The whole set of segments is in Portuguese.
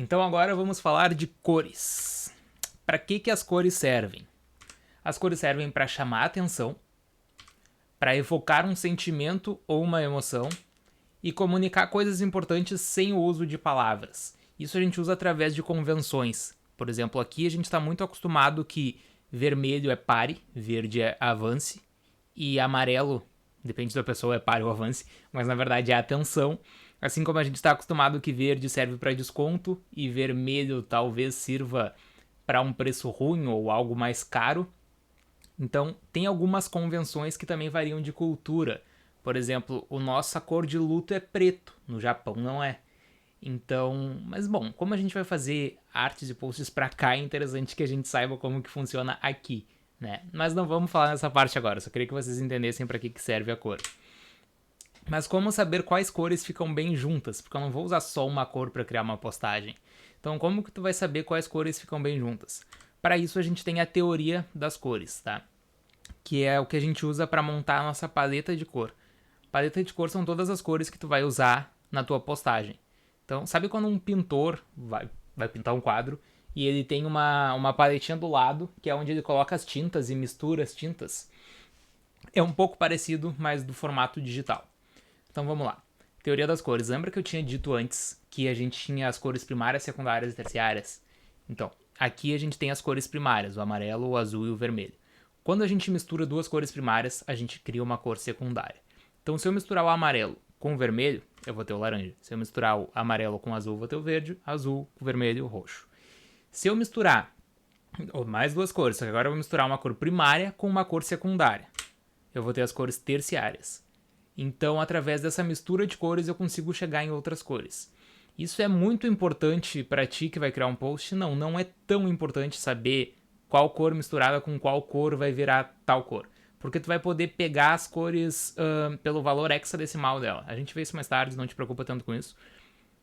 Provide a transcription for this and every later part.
Então agora vamos falar de cores. Para que as cores servem? As cores servem para chamar a atenção, para evocar um sentimento ou uma emoção e comunicar coisas importantes sem o uso de palavras. Isso a gente usa através de convenções. Por exemplo, aqui a gente está muito acostumado que vermelho é pare, verde é avance e amarelo, depende da pessoa, é pare ou avance, mas na verdade é atenção. Assim como a gente está acostumado que verde serve para desconto e vermelho talvez sirva para um preço ruim ou algo mais caro. Então, tem algumas convenções que também variam de cultura. Por exemplo, nossa cor de luto é preto, no Japão não é. Então, mas bom, como a gente vai fazer artes e posts pra cá, é interessante que a gente saiba como que funciona aqui, né? Mas não vamos falar nessa parte agora, só queria que vocês entendessem pra que serve a cor. Mas como saber quais cores ficam bem juntas? Porque eu não vou usar só uma cor para criar uma postagem. Então, como que tu vai saber quais cores ficam bem juntas? Para isso, a gente tem a teoria das cores, tá? Que é o que a gente usa para montar a nossa paleta de cor. Paleta de cor são todas as cores que tu vai usar na tua postagem. Então, sabe quando um pintor vai pintar um quadro e ele tem uma paletinha do lado, que é onde ele coloca as tintas e mistura as tintas? É um pouco parecido, mas do formato digital. Então vamos lá. Teoria das cores. Lembra que eu tinha dito antes que a gente tinha as cores primárias, secundárias e terciárias? Então, aqui a gente tem as cores primárias, o amarelo, o azul e o vermelho. Quando a gente mistura duas cores primárias, a gente cria uma cor secundária. Então, se eu misturar o amarelo com o vermelho, eu vou ter o laranja. Se eu misturar o amarelo com o azul, eu vou ter o verde, azul, o vermelho e o roxo. Se eu misturar mais duas cores, só que agora eu vou misturar uma cor primária com uma cor secundária, eu vou ter as cores terciárias. Então, através dessa mistura de cores, eu consigo chegar em outras cores. Isso é muito importante para ti que vai criar um post? Não, não é tão importante saber qual cor misturada com qual cor vai virar tal cor. Porque tu vai poder pegar as cores pelo valor hexadecimal dela. A gente vê isso mais tarde, não te preocupa tanto com isso.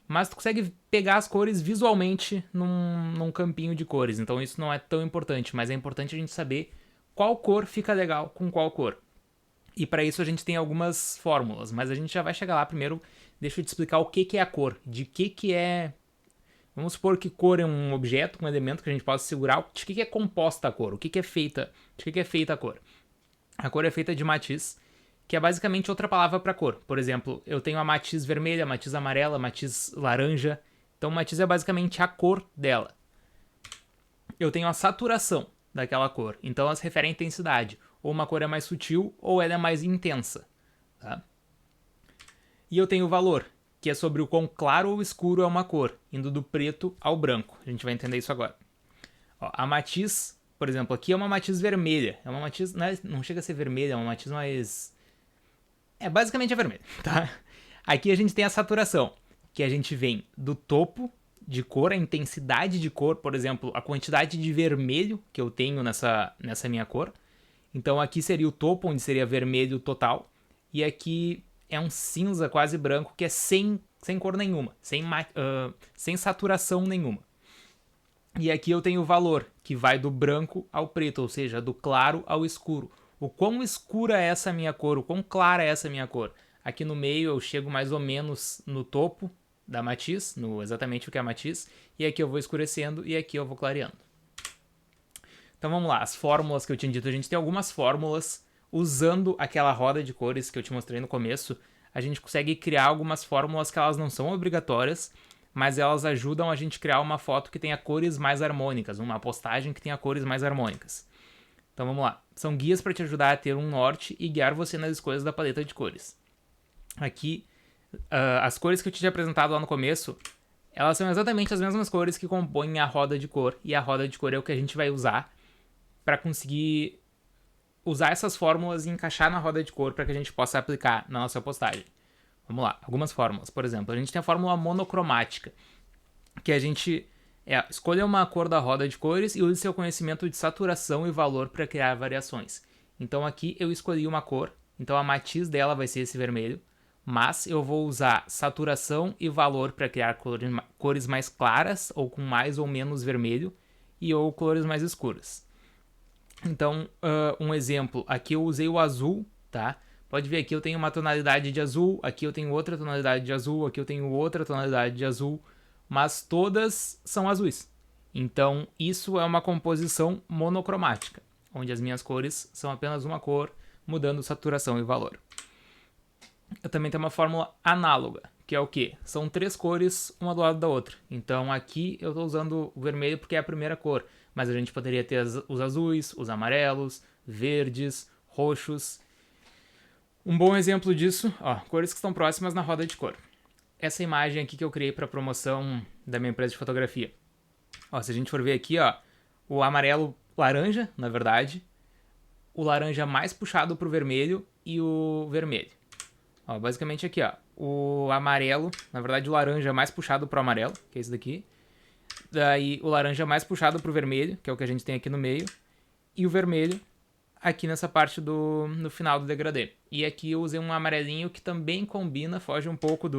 Mas tu consegue pegar as cores visualmente num campinho de cores. Então isso não é tão importante, mas é importante a gente saber qual cor fica legal com qual cor. E para isso a gente tem algumas fórmulas, mas a gente já vai chegar lá. Primeiro, deixa eu te explicar o que é a cor, de que é... Vamos supor que cor é um objeto, um elemento que a gente possa segurar. De que é composta a cor? O que é feita? De que é feita a cor? A cor é feita de matiz, que é basicamente outra palavra para cor. Por exemplo, eu tenho a matiz vermelha, a matiz amarela, a matiz laranja. Então, matiz é basicamente a cor dela. Eu tenho a saturação daquela cor, então elas referem à intensidade. Ou uma cor é mais sutil, ou ela é mais intensa. Tá? E eu tenho o valor, que é sobre o quão claro ou escuro é uma cor, indo do preto ao branco. A gente vai entender isso agora. Ó, a matiz, por exemplo, aqui é uma matiz vermelha. É uma matiz, não chega a ser vermelha, é uma matiz mais... basicamente é vermelho, tá? Aqui a gente tem a saturação, que a gente vem do topo de cor, a intensidade de cor, por exemplo, a quantidade de vermelho que eu tenho nessa minha cor. Então aqui seria o topo, onde seria vermelho total. E aqui é um cinza quase branco, que é sem cor nenhuma, sem saturação nenhuma. E aqui eu tenho o valor, que vai do branco ao preto, ou seja, do claro ao escuro. O quão escura é essa minha cor, o quão clara é essa minha cor. Aqui no meio eu chego mais ou menos no topo da matiz, no exatamente o que é a matiz, e aqui eu vou escurecendo e aqui eu vou clareando. Então vamos lá, as fórmulas que eu tinha dito, a gente tem algumas fórmulas, usando aquela roda de cores que eu te mostrei no começo, a gente consegue criar algumas fórmulas que elas não são obrigatórias, mas elas ajudam a gente a criar uma foto que tenha cores mais harmônicas, uma postagem que tenha cores mais harmônicas. Então vamos lá, são guias para te ajudar a ter um norte e guiar você nas escolhas da paleta de cores. Aqui, as cores que eu tinha apresentado lá no começo, elas são exatamente as mesmas cores que compõem a roda de cor, e a roda de cor é o que a gente vai usar para conseguir usar essas fórmulas e encaixar na roda de cor para que a gente possa aplicar na nossa postagem. Vamos lá, algumas fórmulas. Por exemplo, a gente tem a fórmula monocromática, que a gente escolha uma cor da roda de cores e use seu conhecimento de saturação e valor para criar variações. Então aqui eu escolhi uma cor, então a matiz dela vai ser esse vermelho, mas eu vou usar saturação e valor para criar cores mais claras, ou com mais ou menos vermelho, ou cores mais escuras. Então, um exemplo, aqui eu usei o azul, tá? Pode ver, aqui eu tenho uma tonalidade de azul, aqui eu tenho outra tonalidade de azul, aqui eu tenho outra tonalidade de azul. mas todas são azuis. Então, isso é uma composição monocromática, onde as minhas cores são apenas uma cor, mudando saturação e valor. Eu também tenho uma fórmula análoga, que é o quê? São 3 cores, uma do lado da outra. Então, aqui eu estou usando o vermelho porque é a primeira cor, mas a gente poderia ter os azuis, os amarelos, verdes, roxos. Um bom exemplo disso, ó, cores que estão próximas na roda de cor. Essa imagem aqui que eu criei para promoção da minha empresa de fotografia. Ó, se a gente for ver aqui, ó, o amarelo laranja, na verdade, o laranja mais puxado para o vermelho e o vermelho. Ó, basicamente aqui, ó, o amarelo, na verdade o laranja mais puxado para o amarelo, que é esse daqui. Daí o laranja mais puxado para o vermelho, que é o que a gente tem aqui no meio, e o vermelho aqui nessa parte no final do degradê. E aqui eu usei um amarelinho que também combina, foge um pouco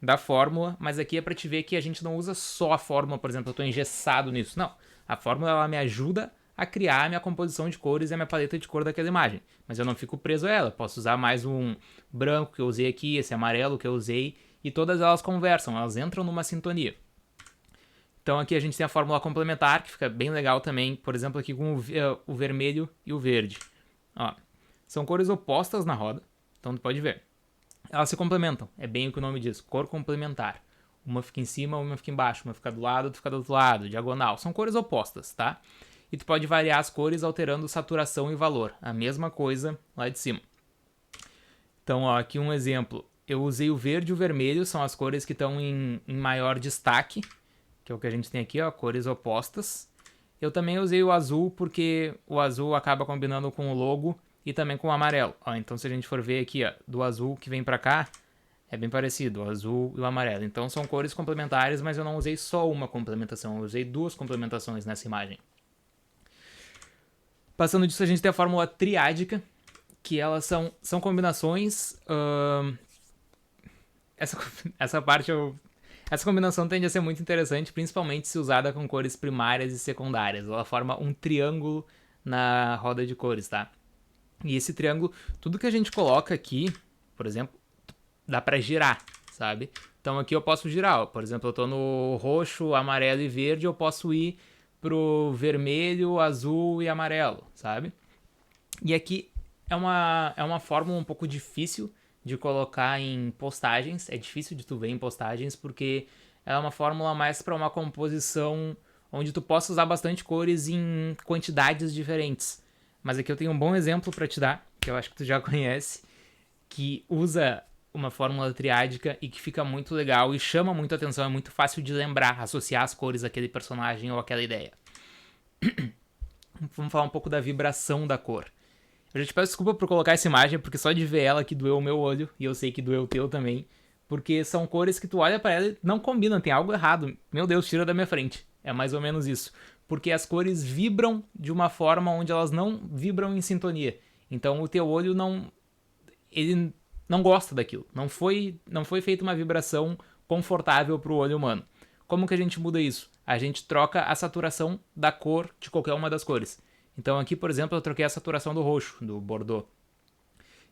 da fórmula, mas aqui é para te ver que a gente não usa só a fórmula, por exemplo, eu estou engessado nisso. Não, a fórmula ela me ajuda a criar a minha composição de cores e a minha paleta de cor daquela imagem, mas eu não fico preso a ela. Posso usar mais um branco que eu usei aqui, esse amarelo que eu usei, e todas elas conversam, elas entram numa sintonia. Então aqui a gente tem a fórmula complementar, que fica bem legal também, por exemplo, aqui com o vermelho e o verde. Ó, são cores opostas na roda, então tu pode ver. Elas se complementam, é bem o que o nome diz, cor complementar. Uma fica em cima, uma fica embaixo, uma fica do lado, outra fica do outro lado, diagonal. São cores opostas, tá? E tu pode variar as cores alterando saturação e valor. A mesma coisa lá de cima. Então, ó, aqui um exemplo. Eu usei o verde e o vermelho, são as cores que estão em maior destaque, que é o que a gente tem aqui, ó, cores opostas. Eu também usei o azul porque o azul acaba combinando com o logo e também com o amarelo. Ó, então, se a gente for ver aqui, ó, do azul que vem pra cá, é bem parecido, o azul e o amarelo. Então, são cores complementares, mas eu não usei só uma complementação, eu usei 2 complementações nessa imagem. Passando disso, a gente tem a fórmula triádica, que elas são combinações... Essa parte essa combinação tende a ser muito interessante, principalmente se usada com cores primárias e secundárias. Ela forma um triângulo na roda de cores, tá? E esse triângulo, tudo que a gente coloca aqui, por exemplo, dá pra girar, sabe? Então aqui eu posso girar, ó. Por exemplo, eu tô no roxo, amarelo e verde, eu posso ir pro vermelho, azul e amarelo, sabe? E aqui é uma fórmula um pouco difícil de colocar em postagens, é difícil de tu ver em postagens porque ela é uma fórmula mais para uma composição onde tu possa usar bastante cores em quantidades diferentes. Mas aqui eu tenho um bom exemplo para te dar, que eu acho que tu já conhece, que usa uma fórmula triádica e que fica muito legal e chama muito atenção, é muito fácil de lembrar, associar as cores àquele personagem ou àquela ideia. Vamos falar um pouco da vibração da cor. Eu já te peço desculpa por colocar essa imagem, porque só de ver ela que doeu o meu olho, e eu sei que doeu o teu também, porque são cores que tu olha pra ela e não combinam, tem algo errado. Meu Deus, tira da minha frente. É mais ou menos isso. Porque as cores vibram de uma forma onde elas não vibram em sintonia. Então o teu olho ele não gosta daquilo. Não foi feita uma vibração confortável pro olho humano. Como que a gente muda isso? A gente troca a saturação da cor de qualquer uma das cores. Então aqui, por exemplo, eu troquei a saturação do roxo, do Bordeaux.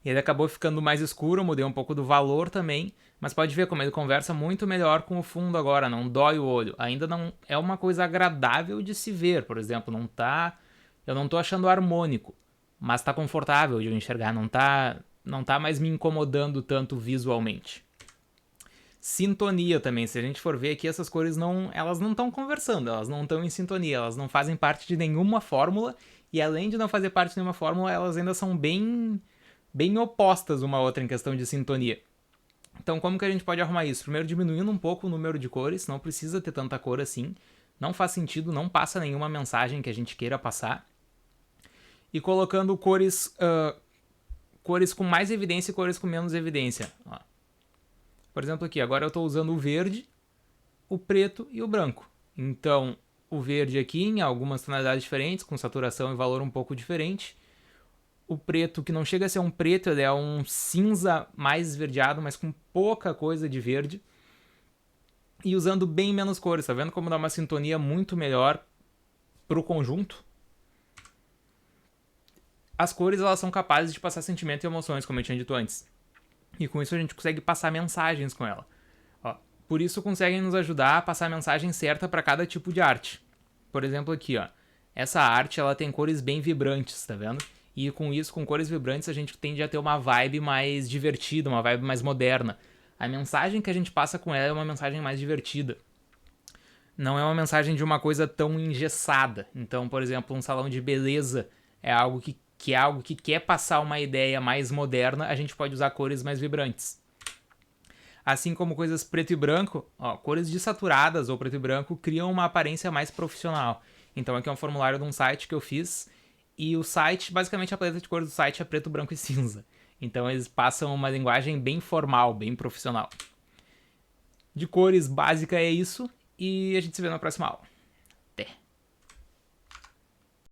E ele acabou ficando mais escuro, eu mudei um pouco do valor também, mas pode ver como ele conversa muito melhor com o fundo agora, não dói o olho. Ainda não é uma coisa agradável de se ver, por exemplo, eu não tô achando harmônico, mas tá confortável de eu enxergar, não tá mais me incomodando tanto visualmente. Sintonia também, se a gente for ver aqui, essas cores elas não estão conversando, elas não estão em sintonia, elas não fazem parte de nenhuma fórmula, e além de não fazer parte de nenhuma fórmula, elas ainda são bem opostas uma à outra em questão de sintonia. Então como que a gente pode arrumar isso? Primeiro diminuindo um pouco o número de cores, não precisa ter tanta cor assim, não faz sentido, não passa nenhuma mensagem que a gente queira passar, e colocando cores com mais evidência e cores com menos evidência. Ó. Por exemplo aqui, agora eu estou usando o verde, o preto e o branco. Então, o verde aqui em algumas tonalidades diferentes, com saturação e valor um pouco diferente. O preto, que não chega a ser um preto, ele é um cinza mais esverdeado, mas com pouca coisa de verde. E usando bem menos cores, tá vendo como dá uma sintonia muito melhor pro conjunto? As cores, elas são capazes de passar sentimento e emoções, como eu tinha dito antes. E com isso a gente consegue passar mensagens com ela. Ó, Por isso conseguem nos ajudar a passar a mensagem certa para cada tipo de arte. Por exemplo aqui, ó, essa arte ela tem cores bem vibrantes, tá vendo? E com isso, com cores vibrantes, a gente tende a ter uma vibe mais divertida, uma vibe mais moderna. A mensagem que a gente passa com ela é uma mensagem mais divertida. Não é uma mensagem de uma coisa tão engessada. Então, por exemplo, um salão de beleza é algo que quer passar uma ideia mais moderna, a gente pode usar cores mais vibrantes. Assim como coisas preto e branco, ó, cores desaturadas ou preto e branco criam uma aparência mais profissional. Então aqui é um formulário de um site que eu fiz, e o site, basicamente a paleta de cores do site é preto, branco e cinza. Então eles passam uma linguagem bem formal, bem profissional. De cores básica é isso, e a gente se vê na próxima aula.